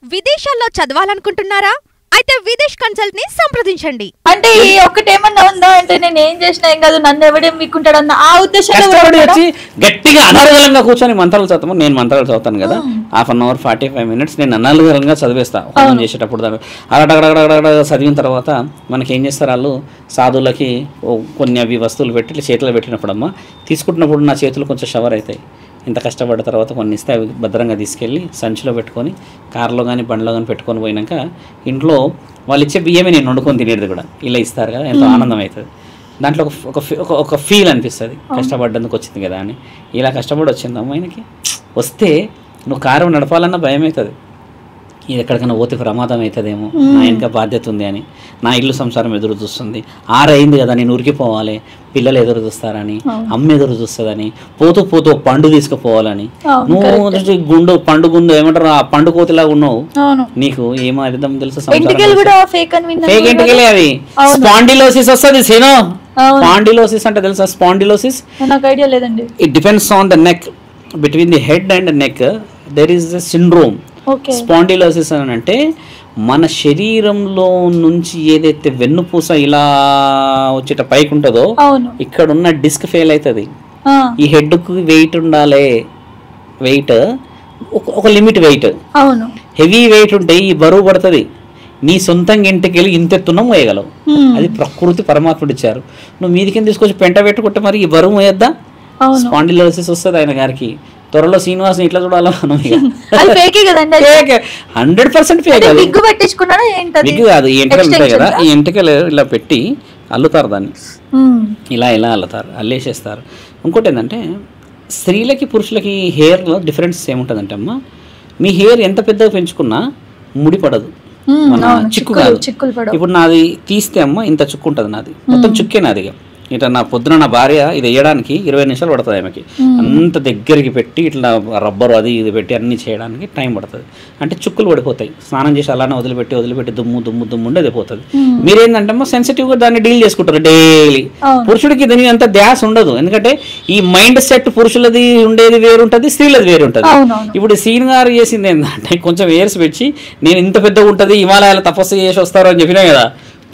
విదేశాల్లో చదవాలనుకుంటున్నారా? అయితే విదేశ్ కన్సల్ట్ ని సంప్రదించండి. అంటే ఒకటేమన్నా ఉందా అంటే నేను ఏం చేసినా ఏం కాదు, నన్ను ఎవడేం మీకుంటాడన్న ఆ ఉద్దేశంలో వచ్చి గట్టిగా అనర్గళంగా కూర్చొని మంత్రాలు చదువుతాము. నేను మంత్రాలు చదువుతాను కదా, 1/2 అవర్ 45 minutes నేను అనర్గళంగా చదివేస్తాను హోమం చేసేటప్పుడు. అగడగడగడగడ చదివిన తర్వాత మనకి ఏం చేస్తారు వాళ్ళు, సాధువులకి కొన్ని అవి వస్తువులు పెట్టి చేతిలో పెట్టినప్పుడమ్మా తీసుకుంటున్నప్పుడు నా చేతులు కొంచెం షవర్ అవుతాయి. ఇంత కష్టపడ్డ తర్వాత కొన్ని ఇస్తే అవి భద్రంగా తీసుకెళ్ళి సంచిలో పెట్టుకొని కార్లో కానీ బండిలో కానీ పెట్టుకొని పోయినాక ఇంట్లో వాళ్ళు ఇచ్చే బియ్యమే నేను వండుకొని తినేది కూడా ఇలా ఇస్తారు కదా, ఎంతో ఆనందం అవుతుంది. దాంట్లో ఒక ఫీల్ అనిపిస్తుంది, కష్టపడ్డందుకు వచ్చింది కదా అని. ఇలా కష్టపడి వచ్చింది అమ్మాయికి వస్తే నువ్వు కారు నడపాలన్న భయం అవుతుంది. ఇది ఎక్కడికైనా పోతే ప్రమాదం అవుతుందేమో, నా ఇంకా బాధ్యత ఉంది అని, నా ఇల్లు సంసారం ఎదురు చూస్తుంది, 6 అయింది కదా నేను ఉరికిపోవాలి, పిల్లలు ఎదురు చూస్తారని, అమ్మ ఎదురు చూస్తుందని, పోతూ పోతూ పండు తీసుకుపోవాలని, నువ్వు పండు గుండు ఏమంటారు ఆ పండు కోతిలాగా ఉన్నావు. నీకు ఏమో అర్థం తెలుసు, ఫేక్ ఎంటికలే అవి. స్పాండిలోసిస్ వస్తుంది సేనో. స్పాండిలోసిస్ అంటే తెలుసా? Spondylosis it depends on the neck, between the head and neck there is the syndrome. Spondylosis అని అంటే మన శరీరంలో నుంచి ఏదైతే వెన్నుపూస ఇలా వచ్చేట పైకి ఉంటుందో ఇక్కడ ఉన్న డిస్క్ ఫెయిల్ అవుతుంది. ఈ హెడ్ కు వెయిట్ ఉండాలి, వెయిట్ ఒక లిమిట్ వెయిట్. హెవీ వెయిట్ ఉంటే ఈ బరువు పడుతుంది. నీ సొంతంగా ఇంటికి వెళ్ళి ఇంతెత్తున్నా మోయగలవు. అది ప్రకృతి పరమాత్ముడు ఇచ్చారు. నువ్వు మీదికి తీసుకొచ్చి పెంట పెట్టుకుంటే మరి ఈ బరువు మోయద్దా? స్పాండిలోసిస్ వస్తుంది ఆయన గారికి. త్వరలో శ్రీనివాస్ ఇట్లా చూడాలా మనం? 100% ఫేక్. విగ్ కాదు, ఈ ఎంటికలు ఉంటాయి కదా, ఈ ఎంటికలు ఇలా పెట్టి అల్లుతారు దాన్ని, ఇలా ఇలా అల్లుతారు, అల్లేసేస్తారు. ఇంకోటి ఏంటంటే స్త్రీలకి పురుషులకి హెయిర్లో డిఫరెన్స్ ఏముంటుందంటే అమ్మ, మీ హెయిర్ ఎంత పెద్దగా పెంచుకున్నా ముడి పడదు, మన చిక్కు కాదు. ఇప్పుడు నాది తీస్తే అమ్మ ఇంత చుక్కు ఉంటుంది, నాది మొత్తం చుక్కే నాదిగా. ఇట్లా నా పొద్దున నా భార్య ఇది వేయడానికి 20 నిమిషాలు పడుతుంది ఆమెకి. అంత దగ్గరికి పెట్టి ఇట్లా రబ్బరు అది ఇది పెట్టి అన్నీ చేయడానికి టైం పడుతుంది. అంటే చుక్కులు పడిపోతాయి. స్నానం చేసి అలానే వదిలిపెట్టి దుమ్ము దుమ్ము దుమ్ము ఉండేది పోతుంది. మీరేంటంటే సెన్సిటివ్గా దాన్ని డీల్ చేసుకుంటారు డైలీ. పురుషుడికి దీని అంత ధ్యాస ఉండదు, ఎందుకంటే ఈ మైండ్ సెట్ పురుషులది ఉండేది వేరుంటుంది, స్త్రీలది వేరుంటుంది. ఇప్పుడు సీన్ గారు చేసింది ఏంటంటే కొంచెం ఏర్స్ పెట్టి నేను ఇంత పెద్దగా ఉంటుంది, హిమాలయాలు తపస్సు చేసి వస్తారు అని చెప్పినా కదా,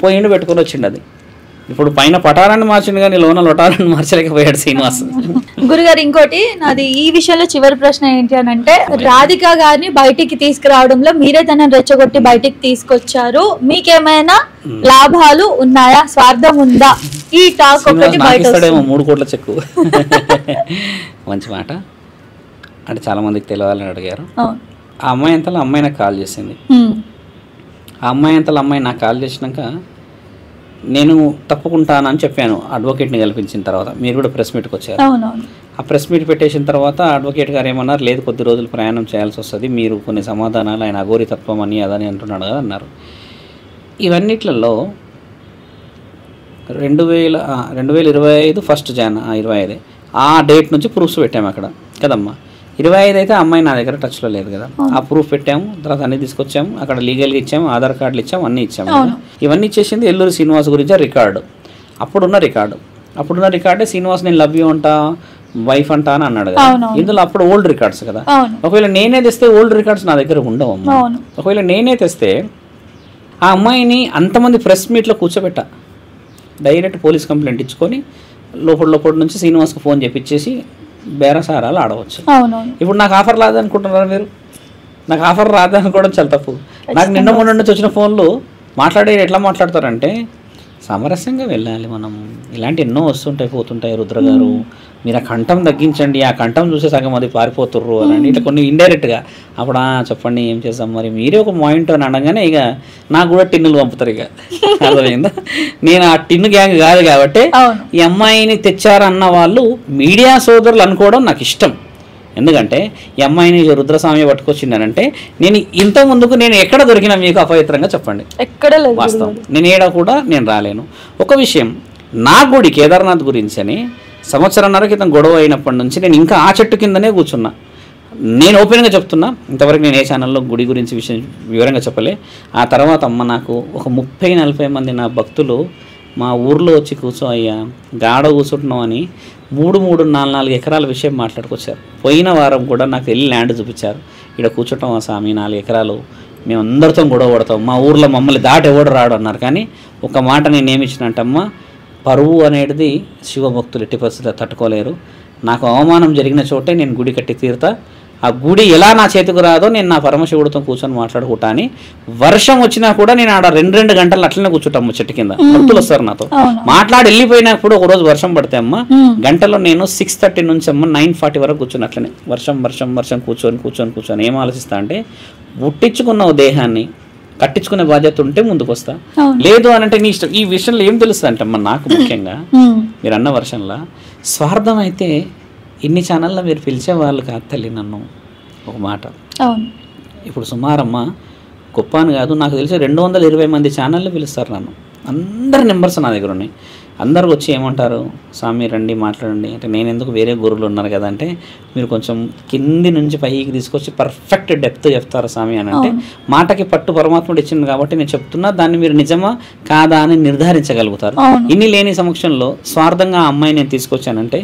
పోయిండు పెట్టుకొని వచ్చిండు. అది ఇప్పుడు పైన పటారాన్ని మార్చింది కానీ లోన లొటారాన్ని మార్చలేకపోయాడు శ్రీనివాస్. గురుగారు ఇంకోటి నాది ఈ విషయంలో చివరి ప్రశ్న ఏంటి అని అంటే, రాధిక గారిని బయటికి తీసుకురావడంలో మీరే తనని రెచ్చగొట్టి బయటికి తీసుకొచ్చారు, మీకేమైనా లాభాలు ఉన్నాయా, స్వార్థం ఉందా? ఈ టాక్ ఒకటి బయట 3 కోట్ల చెక్కు. మంచి మాట. అంటే చాలా మందికి తెలియాలని అడిగారు. ఆ అమ్మాయి అంతలో అమ్మాయి నాకు కాల్ చేసింది. ఆ అమ్మాయి అంతలో అమ్మాయి నాకు కాల్ చేసినాక నేను తప్పుకుంటానని చెప్పాను అడ్వకేట్ని కల్పించిన తర్వాత. మీరు కూడా ప్రెస్ మీట్కి వచ్చారు. ఆ ప్రెస్ మీట్ పెట్టేసిన తర్వాత అడ్వకేట్ గారు ఏమన్నారు, లేదు కొద్ది రోజులు ప్రయాణం చేయాల్సి వస్తుంది, మీరు కొన్ని సమాధానాలు ఆయన అఘోరితత్వం అని అదని అంటున్నాడు కదా అన్నారు. ఇవన్నిట్లలో 2025 1 January 25 ఆ డేట్ నుంచి ప్రూఫ్స్ పెట్టాము అక్కడ కదమ్మా. 25 అయితే అమ్మాయి నా దగ్గర టచ్లో లేదు కదా, ఆ ప్రూఫ్ పెట్టాము. తర్వాత అన్నీ తీసుకొచ్చాము, అక్కడ లీగల్గా ఇచ్చాము, ఆధార్ కార్డులు ఇచ్చాము, అన్నీ ఇచ్చాము. ఇవన్నీ ఇచ్చేసింది ఎల్లూరు శ్రీనివాస్ గురించి రికార్డు, అప్పుడున్న రికార్డే శ్రీనివాస్ నేను లవ్ యూ అంటా, వైఫ్ అంటా అని అన్నాడు కదా. ఇందులో అప్పుడు ఓల్డ్ రికార్డ్స్ కదా. ఒకవేళ నేనే తెస్తే ఓల్డ్ రికార్డ్స్ నా దగ్గర ఉండవు. ఒకవేళ నేనే తెస్తే ఆ అమ్మాయిని అంతమంది ప్రెస్ మీట్లో కూర్చోబెట్టా, డైరెక్ట్ పోలీస్ కంప్లైంట్ ఇచ్చుకొని లోపల నుంచి శ్రీనివాస్కి ఫోన్ చేపించేసి బేరసారాలు ఆడవచ్చు. ఇప్పుడు నాకు ఆఫర్ రాదనుకుంటున్నారా మీరు? నాకు ఆఫర్ రాదనుకోవడం చాలా తప్పు. నాకు నిన్న మొన్న నుంచి వచ్చిన ఫోన్లు ఎట్లా మాట్లాడతారంటే, సామరస్యంగా వెళ్ళాలి మనం, ఇలాంటి ఎన్నో వస్తుంటాయి పోతుంటాయి. రుద్ర గారు మీరు ఆ కంఠం తగ్గించండి, ఆ కంఠం చూసే సగం అది పారిపోతుర్రు అని ఇట్లా కొన్ని ఇండైరెక్ట్గా. అప్పుడు చెప్పండి ఏం చేస్తాం మరి, మీరే ఒక పాయింట్ అని అనగానే ఇక నాకు కూడా టిన్నులు పంపుతారు. ఇక అర్థమైందా? నేను ఆ టిన్ను గ్యాంగ్ కాదు కాబట్టి ఈ అమ్మాయిని తెచ్చారన్న వాళ్ళు మీడియా సోదరులు అనుకోవడం నాకు ఇష్టం. ఎందుకంటే ఈ అమ్మాయిని రుద్రస్వామి పట్టుకొచ్చిందనంటే నేను ఇంత ముందుకు నేను ఎక్కడ దొరికినా మీకు అపవిత్రంగా చెప్పండి, వాస్తవం. నేను ఏడా కూడా నేను రాలేను. ఒక విషయం, నా గుడి కేదార్నాథ్ గురించి అని 1.5 సంవత్సరం క్రితం గొడవ అయినప్పటి నుంచి నేను ఇంకా ఆ చెట్టు కిందనే కూర్చున్నా. నేను ఓపెన్గా చెప్తున్నా, ఇంతవరకు నేను ఏ ఛానల్లో గుడి గురించి విషయం వివరంగా చెప్పలే. ఆ తర్వాత అమ్మ నాకు ఒక 30-40 మంది నా భక్తులు మా ఊర్లో వచ్చి కూర్చో అయ్యా గాఢ కూర్చుంటున్నాం అని 3-4 ఎకరాల విషయం మాట్లాడుకొచ్చారు. పోయిన వారం కూడా నాకు వెళ్ళి ల్యాండ్ చూపించారు. ఇక్కడ కూర్చోటం స్వామి 4 ఎకరాలు మేము అందరితో గొడవ పడతాం, మా ఊర్లో మమ్మల్ని దాటి ఎవడు రాడు అన్నారు. కానీ ఒక మాట నేను ఏమిచ్చినట్టమ్మా, పరువు అనేది శివభక్తులు ఎట్టి పరిస్థితుల్లో తట్టుకోలేరు. నాకు అవమానం జరిగిన చోటే నేను గుడి కట్టి తీరుతా. ఆ గుడి ఎలా నా చేతికి రాదో నేను నా పరమశివుడితో కూర్చొని మాట్లాడుకుంటా అని. వర్షం వచ్చినా కూడా నేను ఆడ 2 గంటలు అట్లనే కూర్చుంటాము చెట్టు కింద. భక్తులు వస్తారు నాతో మాట్లాడి వెళ్ళిపోయినప్పుడు. ఒక రోజు వర్షం పడితే అమ్మ గంటలో నేను 6:30 నుంచి అమ్మ 9:40 వరకు కూర్చొని అట్లనే వర్షం వర్షం వర్షం కూర్చొని ఏం ఆలోచిస్తా అంటే, పుట్టించుకున్న దేహాన్ని కట్టించుకునే బాధ్యత ఉంటే ముందుకు వస్తా, లేదు అని అంటే నీ ఇష్టం. ఈ విషయంలో ఏం తెలుస్తుంది అంటే అమ్మ నాకు ముఖ్యంగా మీరు అన్న వర్షంలో స్వార్థం అయితే ఇన్ని ఛానల్లో మీరు పిలిచే వాళ్ళు కాదు తల్లి. నన్ను ఒక మాట, ఇప్పుడు సుమారమ్మ గొప్ప అని కాదు, నాకు తెలిసి 220 మంది ఛానళ్ళు పిలుస్తారు నన్ను. అందరి నెంబర్స్ నా దగ్గర ఉన్నాయి. అందరికి వచ్చి ఏమంటారు, స్వామి రండి మాట్లాడండి అంటే, నేను ఎందుకు వేరే గురువులు ఉన్నారు కదా అంటే, మీరు కొంచెం కింది నుంచి పైకి తీసుకొచ్చి పర్ఫెక్ట్ డెప్త్ చెప్తారు స్వామి అని అంటే, మాటకి పట్టు పరమాత్ముడు ఇచ్చింది కాబట్టి నేను చెప్తున్నా, దాన్ని మీరు నిజమా కాదా అని నిర్ధారించగలుగుతారు. ఇన్ని లేని సమక్షంలో స్వార్థంగా ఆ అమ్మాయి నేను తీసుకొచ్చానంటే,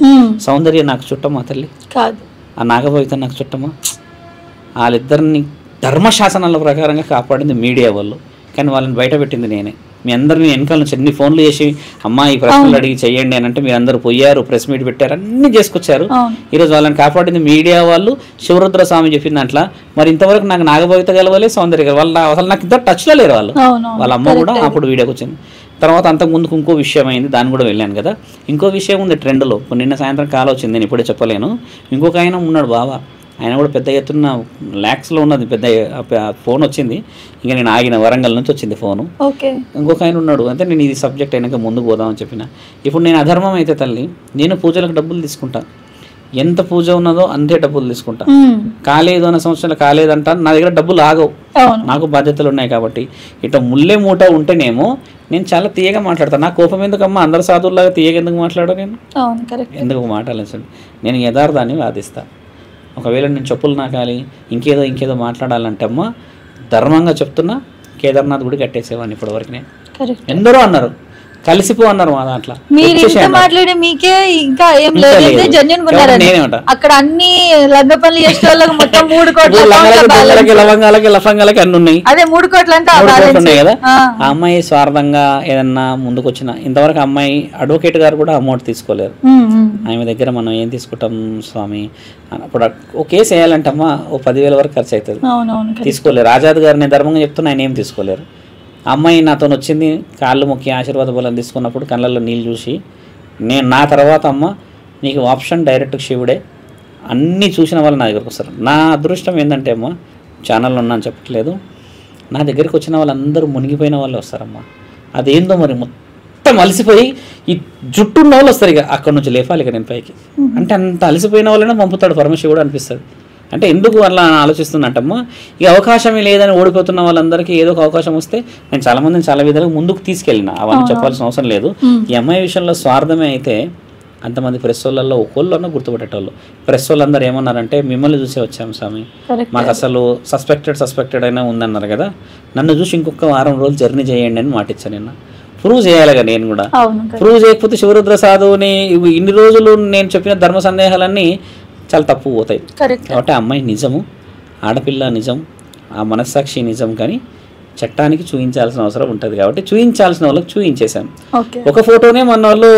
సౌందర్య నాకు చుట్టమా తల్లి కాదు, ఆ నాగభవిత నాకు చుట్టమా? వాళ్ళిద్దరిని ధర్మశాసనాల ప్రకారంగా కాపాడింది మీడియా వాళ్ళు, కానీ వాళ్ళని బయట పెట్టింది నేనే. మీ అందరినీ వెనకాల నుంచి అన్ని ఫోన్లు చేసి అమ్మా ఈ ప్రశ్నలు అడిగి చెయ్యండి అని అంటే మీరు అందరూ పోయారు, ప్రెస్ మీట్ పెట్టారు, అన్ని చేసుకొచ్చారు. ఈరోజు వాళ్ళని కాపాడింది మీడియా వాళ్ళు. శివరుద్ర స్వామి చెప్పిన దాంట్లో మరి ఇంతవరకు నాకు నాగభవిత గెలవలే, సౌందర్య వాళ్ళ అసలు నాకు ఇద్దరు టచ్లో లేరు వాళ్ళు. వాళ్ళ అమ్మ కూడా అప్పుడు వీడియోకి వచ్చింది. తర్వాత అంతకుముందుకు ఇంకో విషయం అయింది, దాన్ని కూడా వెళ్ళాను కదా. ఇంకో విషయం ఉంది ట్రెండ్లో, నిన్న సాయంత్రం కాల్ వచ్చింది, నేను ఇప్పుడే చెప్పలేను. ఇంకొక ఆయన ఉన్నాడు బావా, ఆయన కూడా పెద్ద ఎత్తున్న ల్యాక్స్లో ఉన్నది పెద్ద ఫోన్ వచ్చింది. ఇంకా నేను ఆగిన వరంగల్ నుంచి వచ్చింది ఫోను. ఇంకొక ఆయన ఉన్నాడు, అంటే నేను ఇది సబ్జెక్ట్ అయినాక ముందుకు పోదామని చెప్పిన. ఇప్పుడు నేను అధర్మం అయితే తల్లి, నేను పూజలకు డబ్బులు తీసుకుంటా, ఎంత పూజ ఉన్నదో అంతే డబ్బులు తీసుకుంటా. కాలేదు అన్న సంవత్సరాలు కాలేదంట, నా దగ్గర డబ్బులు ఆగవు, నాకు బాధ్యతలు ఉన్నాయి కాబట్టి. ఇట్లా ముల్లే మూట ఉంటేనేమో నేను చాలా తీయగా మాట్లాడతాను. నా కోపం ఎందుకమ్మా, అందరు సాధువులాగా తీయగా ఎందుకు మాట్లాడా? నేను ఎందుకు మాట్లాడాల్సింది, నేను యథార్థాన్ని వాదిస్తా. ఒకవేళ నేను చెప్పులు నాకాలి, ఇంకేదో మాట్లాడాలంటే అమ్మ ధర్మంగా చెప్తున్నా, కేదార్నాథ్ గుడి కట్టేసేవాడిని ఇప్పటివరకు. నేను ఎందరో అన్నారు కలిసిపో అన్నారు మా దాంట్లో. మాట్లాడే మీకే ఇంకా ఏం లేదు, అక్కడ అన్ని లంగ పనులు చేసే వాళ్ళకి మొత్తం 3 కోట్ల లవంగాలకి అన్ని ఉన్నాయి. అదే 3 కోట్లు అంటే ఉన్నాయి కదా. ఆ అమ్మాయి స్వార్థంగా ఏదన్నా ముందుకు వచ్చిన, ఇంతవరకు అమ్మాయి అడ్వకేట్ గారు కూడా అమౌంట్ తీసుకోలేరు. ఆమె దగ్గర మనం ఏం తీసుకుంటాం స్వామి, అప్పుడు ఓ కేసు వేయాలంటే అమ్మ ఓ 10,000 వరకు ఖర్చు అవుతుంది, తీసుకోలేరు. ఆజాద్ గారు నేను ధర్మంగా చెప్తున్నా, ఆయన ఏం తీసుకోలేరు. అమ్మాయి నాతో వచ్చింది, కాళ్ళు మొక్కి ఆశీర్వాద బలం తీసుకున్నప్పుడు కళ్ళల్లో నీళ్ళు చూసి, నేను నా తర్వాత అమ్మ నీకు ఆప్షన్ డైరెక్ట్ శివుడే, అన్నీ చూసిన వాళ్ళు నా దగ్గరకు వస్తారు. నా అదృష్టం ఏంటంటే అమ్మ, ఛానల్లో ఉన్నాను చెప్పట్లేదు, నా దగ్గరికి వచ్చిన వాళ్ళందరూ మునిగిపోయిన వాళ్ళు వస్తారమ్మా. అదేందో మరి మొత్తం అలసిపోయి ఈ జుట్టున్న వాళ్ళు వస్తారు, ఇక అక్కడ నుంచి లేపాలి ఇక నేను పైకి అంటే, అంత అలసిపోయిన వాళ్ళనే పంపుతాడు పరమశివుడు అనిపిస్తుంది. అంటే ఎందుకు అలా ఆలోచిస్తున్నట్టమ్మా, ఈ అవకాశమే లేదని ఓడిపోతున్న వాళ్ళందరికీ ఏదో ఒక అవకాశం వస్తే, నేను చాలామందిని చాలా విధాలుగా ముందుకు తీసుకెళ్ళిన, అవన్నీ చెప్పాల్సిన అవసరం లేదు. ఈ అమ్మాయి విషయంలో స్వార్థమే అయితే అంతమంది ప్రెస్ వాళ్ళల్లో ఒక్కోళ్ళన్నా గుర్తుపట్టేటోళ్ళు. ప్రెస్ వాళ్ళందరూ ఏమన్నారంటే, మిమ్మల్ని చూసే వచ్చాము స్వామి, మాకు అసలు సస్పెక్టెడ్ అయినా ఉందన్నారు కదా, నన్ను చూసి ఇంకొక వారం రోజులు జర్నీ చేయండి అని మాటిచ్చాను. నిన్న ప్రూవ్ చేయాలిగా, నేను కూడా ప్రూవ్ చేయకపోతే శివరుద్ర సాధువుని ఇన్ని రోజులు నేను చెప్పిన ధర్మ సందేహాలన్నీ చాలా తప్పు పోతాయి. కాబట్టి ఆ అమ్మాయి నిజము, ఆడపిల్ల నిజం, ఆ మనస్సాక్షి నిజం, కానీ చట్టానికి చూపించాల్సిన అవసరం ఉంటుంది కాబట్టి చూపించాల్సిన వాళ్ళకి చూపించేశాను. ఒక ఫోటోనే మన వాళ్ళు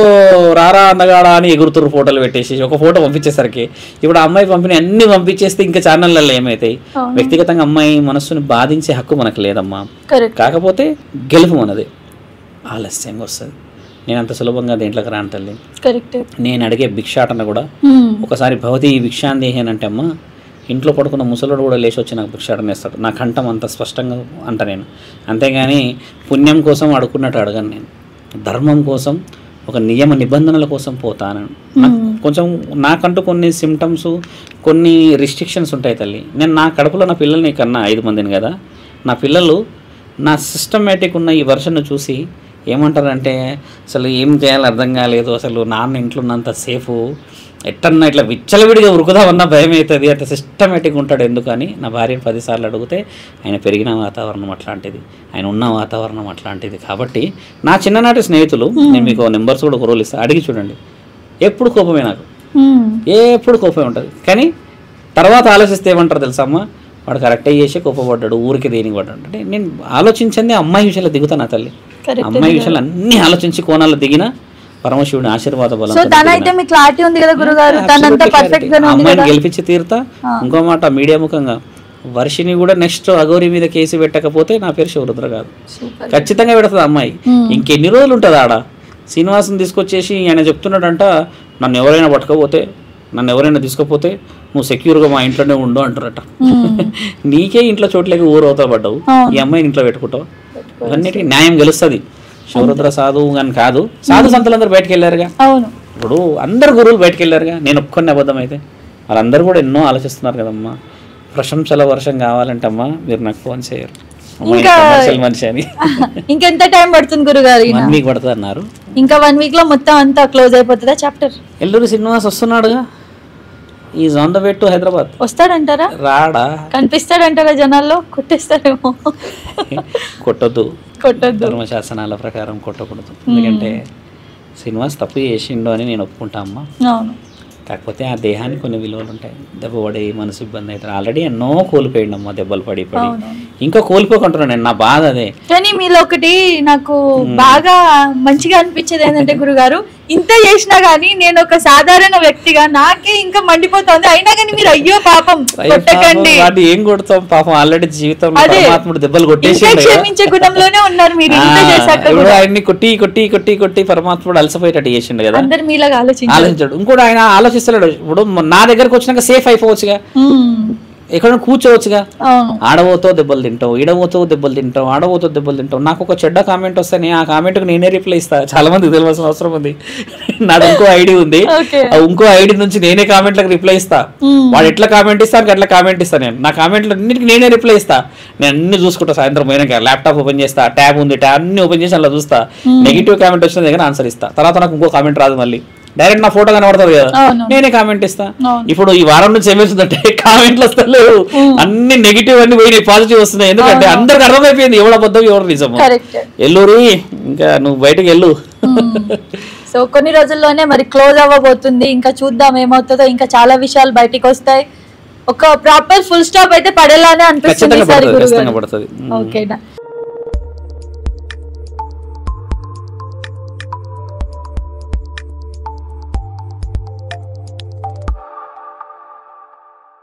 రారా అందగాడా అని ఎగురుతురు ఫోటోలు పెట్టేసి ఒక ఫోటో పంపించేసరికి, ఇప్పుడు ఆ అమ్మాయి పంపిణీ అన్ని పంపించేస్తే ఇంకా ఛానళ్ళల్లో ఏమవుతాయి? వ్యక్తిగతంగా అమ్మాయి మనస్సుని బాధించే హక్కు మనకు లేదమ్మా. కాకపోతే గెలుపు మనది, ఆలస్యంగా వస్తుంది. నేను అంత సులభంగా దేంట్లోకి రాను తల్లి. నేను అడిగే భిక్షాటన కూడా ఒకసారి భవతి భిక్షాందేహేనంటే అమ్మ, ఇంట్లో పడుకున్న ముసలోడు కూడా లేచి వచ్చి నాకు భిక్షాటన వేస్తాడు. నా కంఠం అంత స్పష్టంగా అంట నేను. అంతేగాని పుణ్యం కోసం అడుక్కున్నట్టు అడగను నేను, ధర్మం కోసం, ఒక నియమ నిబంధనల కోసం పోతాను. కొంచెం నాకంటూ కొన్ని సిమ్టమ్స్, కొన్ని రిస్ట్రిక్షన్స్ ఉంటాయి తల్లి. నేను నా కడుపులో నా పిల్లల్ని కన్నా 5 మందిని కదా, నా పిల్లలు నా సిస్టమేటిక్ ఉన్న ఈ వర్షన్ను చూసి ఏమంటారంటే, అసలు ఏం చేయాలో అర్థం కాలేదు, అసలు నాన్న ఇంట్లో ఉన్నంత సేఫ్ ఎట్టన్నా ఇట్లా విచ్చలవిడిగా ఉరుకుదామన్నా భయం అవుతుంది, అట్లా సిస్టమేటిక్గా ఉంటాడు. ఎందుకని నా భార్యను 10 సార్లు అడిగితే, ఆయన పెరిగిన వాతావరణం అట్లాంటిది, ఆయన ఉన్న వాతావరణం అట్లాంటిది. కాబట్టి నా చిన్ననాటి స్నేహితులు, నేను మీకు నెంబర్స్ కూడా ఒక రోజు ఇస్తాను, అడిగి చూడండి. ఎప్పుడు కోపమే, నాకు ఎప్పుడు కోపమే ఉంటుంది. కానీ తర్వాత ఆలోచిస్తే ఏమంటారు తెలుసమ్మా, వాడు కరెక్టే చేసి కోపపడ్డాడు, ఊరికి దేనికి పడ్డాడు అంటే నేను ఆలోచించింది అమ్మాయి విషయంలో దిగుతాను తల్లి. అమ్మాయి విషయాలు అన్ని ఆలోచించి కోణాల్లో దిగిన పరమశివుని ఆశీర్వాద బలం అమ్మాయిని గెలిపించి తీరుతా. ఇంకో మాట మీడియా ముఖంగా వర్షిని కూడా నెక్స్ట్ అగౌరి మీద కేసు పెట్టకపోతే నా పేరు శివరుద్ర కాదు, ఖచ్చితంగా పెడుతుంది అమ్మాయి. ఇంకెన్ని రోజులు ఉంటుంది ఆడ. శ్రీనివాసం తీసుకొచ్చేసి ఆయన చెప్తున్నాడంట నన్ను ఎవరైనా పట్టుకపోతే, నన్ను ఎవరైనా తీసుకపోతే నువ్వు సెక్యూర్గా మా ఇంట్లోనే ఉండు అంటారట. నీకే ఇంట్లో చోట్లకి ఊరు అవుతా పడ్డావు, ఈ అమ్మాయిని ఇంట్లో పెట్టుకుంటావు. అన్నిటికీ న్యాయం గెలుస్తుంది. శివరుద్ర సాధువు కానీ కాదు, సాధు సంతులందరూ బయటకు వెళ్ళారుగా. ఇప్పుడు అందరు గురువులు బయటకు వెళ్ళారుగా. నేను ఒప్పుకునే అబద్ధం అయితే వాళ్ళందరూ కూడా ఎన్నో ఆలోచిస్తున్నారు కదమ్మా. ప్రశంసల వర్షం కావాలంటే అమ్మా మీరు నాకు ఫోన్ చేయరు మనిషి అని. ఇంకెంత టైం పడుతుంది గురుగారు? 1 వీక్ పడుతుంది అన్నారు. ఇంకా 1 వీక్ లో మొత్తం అంతా క్లోజ్ అయిపోతుందా చాప్టర్? ఎల్లూరు శ్రీనివాస్ వస్తున్నాడుగా, is on the way to Hyderabad. వస్తాడంటారా? రాడా? కనిపిస్తాడంటారా? జనాల్లో కొట్టేస్తారేమో. కొట్టొద్దు, ధర్మశాసనాల ప్రకారం కొట్టకూడదు. ఎందుకంటే శ్రీనివాస్ తప్పు చేసిండు అని నేను ఒప్పుకుంటా అమ్మా. కాకపోతే ఆ దేహానికి కొన్ని విలువలు ఉంటాయి. దెబ్బ పడి మనసు ఇబ్బంది అవుతారు. ఆల్రెడీ ఎన్నో కోల్పోయిండు అమ్మా, దెబ్బలు పడి ఇంకా కోల్పోకుంటున్నాను నేను. నా బాధ అదే. కానీ మీలో ఒకటి నాకు బాగా మంచిగా అనిపించేది ఏంటంటే గురుగారు, ఇంత చేసినా గానీ నేను ఒక సాధారణ వ్యక్తిగా నాకే ఇంకా మండిపోతుంది. అయినా కానీ మీరు అయ్యో పాపం కొట్టకండి, ఏం కొడతాం పాపం, ఆల్రెడీ జీవితంలో పరమాత్ముడు దెబ్బలు కొట్టేసి క్షమించే గుణంలోనే ఉన్నారు మీరు. ఆయన్ని కొట్టి కొట్టి కొట్టి కొట్టి పరమాత్ముడు అలసిపోయేటట్టు చేసిండు కదా. అందరు మీలాగా ఆలోచించాడు. ఇంకోటి ఆయన ఆలోచిస్తలేడు. ఇప్పుడు నా దగ్గరకు వచ్చినాక సేఫ్ అయిపోవచ్చుగా, ఎక్కడ కూర్చోవచ్చుగా. ఆడబోతో దెబ్బలు తింటావు, ఈడబోతో దెబ్బలు తింటావు, ఆడబోతో దెబ్బలు తింటావు. నాకు ఒక చెడ్డ కామెంట్ వస్తే ఆ కామెంట్కి నేనే రిప్లై ఇస్తా. చాలా మందికి తెలియాల్సిన అవసరం ఉంది. నాది ఇంకో ఐడి ఉంది, ఇంకో ఐడి నుంచి నేనే కామెంట్లకు రిప్లై ఇస్తా. వాడు ఎట్లా కామెంట్ ఇస్తాను అట్లా కామెంట్ ఇస్తాను నేను. నా కామెంట్లు అన్నిటికీ నేనే రిప్లై ఇస్తా. నేను అన్ని చూసుకుంటా. సాయంత్రం పోయినాక ల్యాప్టాప్ ఓపెన్ చేస్తా, ట్యాబ్ ఉంది, ట్యాబ్ అన్ని ఓపెన్ చేసి అలా చూస్తా. నెగిటివ్ కామెంట్ వచ్చిన దగ్గర ఆన్సర్ ఇస్తా. తర్వాత నాకు ఇంకో కామెంట్ రాదు, మళ్ళీ డైరెక్ట్ నా ఫోటో కనబడుతుంది కదా, నేనే కామెంట్ ఇస్తా. ఇప్పుడు ఈ వారం నుంచి ఏమేస్తుందంటే కామెంట్లు వస్తలేవు, అన్ని నెగిటివ్ అన్ని పోయినాయి, పాజిటివ్ వస్తున్నాయి. ఎందుకంటే అందరికి అర్థమైపోయింది ఎవడ అబద్ధం ఎవరు నిజం. ఎల్లూరి ఇంకా నువ్వు బయటకు వెళ్ళు. సో కొన్ని రోజుల్లోనే మరి క్లోజ్ అవ్వబోతుంది. ఇంకా చూద్దాం ఏమవుతుందో. ఇంకా చాలా విషయాలు బయటికి వస్తాయి. ఒక ప్రాపర్ ఫుల్ స్టాప్ అయితే పడేలానే అనిపిస్తుంది. ఓకేనా.